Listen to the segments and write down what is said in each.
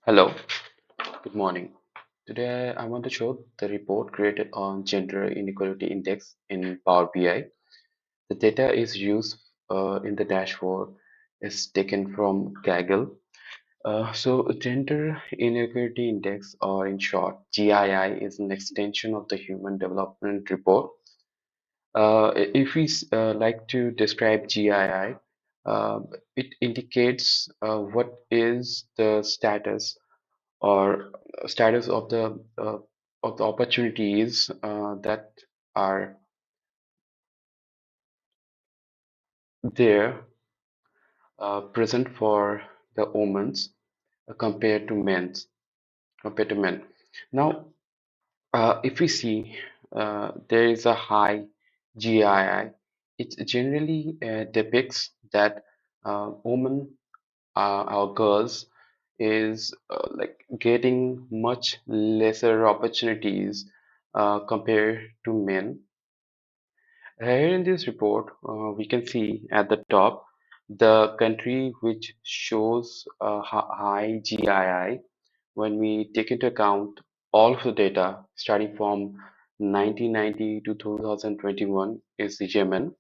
Hello, good morning. Today I want to show the report created on Gender Inequality Index in Power BI. The data is used in the dashboard is taken from Kaggle. So Gender Inequality Index, or in short GII, is an extension of the Human Development Report. If we like to describe GII, it indicates what is the status or status of the opportunities that are there present for the women's compared to men. Now, if we see there is a high GII, it generally depicts that women our girls is like getting much lesser opportunities compared to men. Here in this report, we can see at the top the country which shows a high GII when we take into account all of the data starting from 1990 to 2021 is Yemen,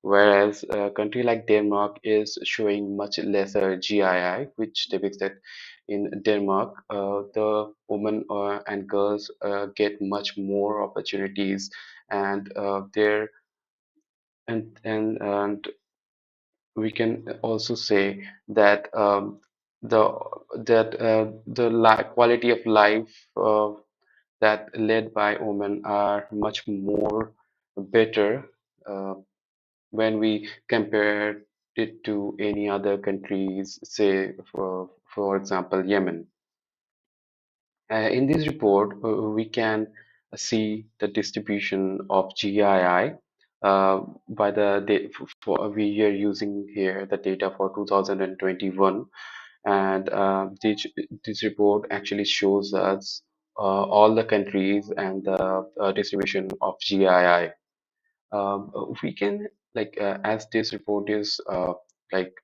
whereas a country like Denmark is showing much lesser GII, which depicts that in Denmark, the women and girls get much more opportunities, and their and we can also say that the quality of life that led by women are much more better uh, when we compare it to any other countries, say for example Yemen. In this report, we can see the distribution of GII by the we are using here the data for 2021, and this report actually shows us all the countries and the distribution of GII. We can as this report is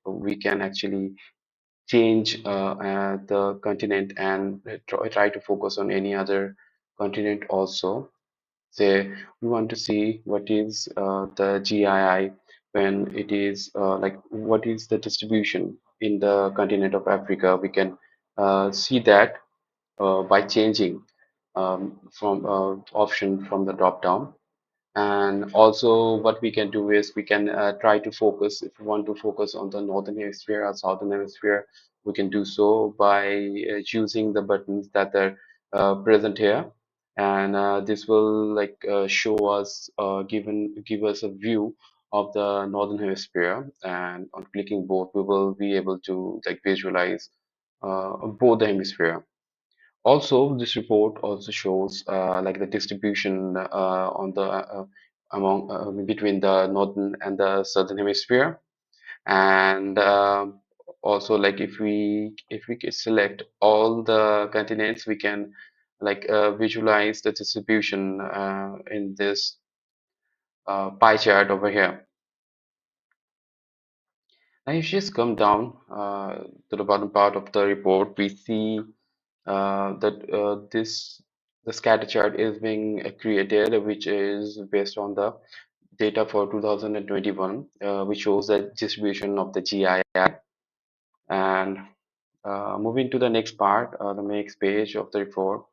we can actually change the continent and try to focus on any other continent also. Say we want to see what is the GII when it is what is the distribution in the continent of Africa. We can see that by changing from option from the drop down. And also what we can do is we can try to focus, if we want to focus on the northern hemisphere or southern hemisphere, we can do so by choosing the buttons that are present here. And this will show us give us a view of the northern hemisphere, and on clicking both we will be able to visualize both the hemisphere. Also, this report also shows the distribution on the among between the northern and the southern hemisphere, and also if we can select all the continents, we can visualize the distribution in this pie chart over here. Now, if you just come down to the bottom part of the report, we see that the scatter chart is being created, which is based on the data for 2021, which shows the distribution of the GII. And moving to the next part, the next page of the report,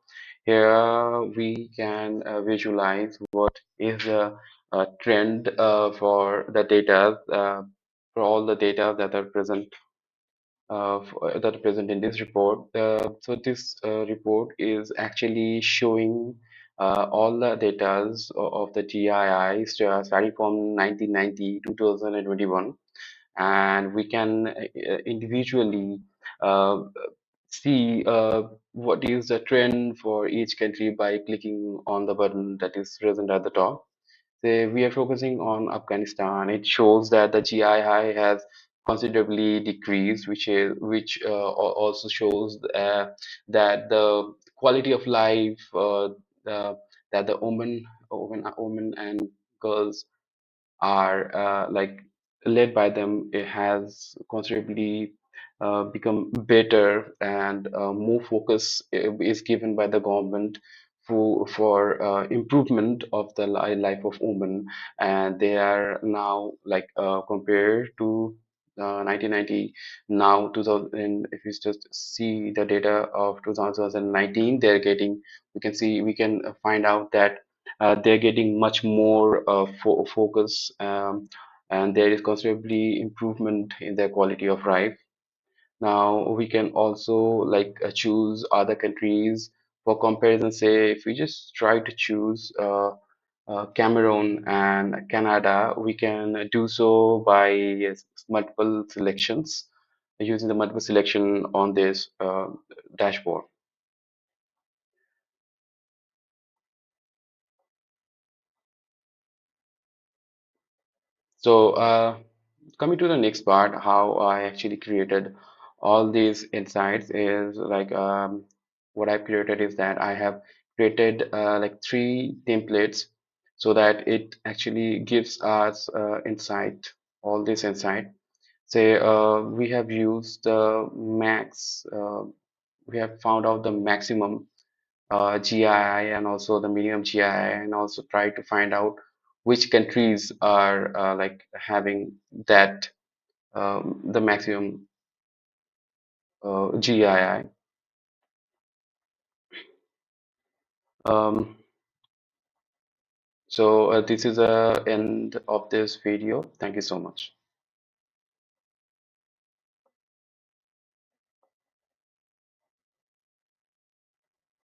here we can visualize what is the trend for the data, for all the data that are present that are present in this report. So this report is actually showing all the data of the GII starting from 1990 to 2021, and we can individually uh, see what is the trend for each country by clicking on the button that is present at the top. Say we are focusing on Afghanistan. It shows that the GII has considerably decreased, which also shows that the quality of life that the women and girls are led by them, it has considerably become better, and more focus is given by the government for improvement of the life of women. And they are now like compared to 1990, now 2000, if you just see the data of 2019, they're getting, we can find out that they're getting much more focus, and there is considerably improvement in their quality of life. Now we can also like choose other countries for comparison. Say if we just try to choose Cameroon and Canada, we can do so by multiple selections, using the multiple selection on this dashboard. So coming to the next part, how I actually created all these insights is like what I created is that I have created like three templates so that it actually gives us insight, all this insight. Say we have used the max, we have found out the maximum GII and also the minimum GII, and also try to find out which countries are like having that the maximum GII. Um, so this is the end of this video. Thank you so much.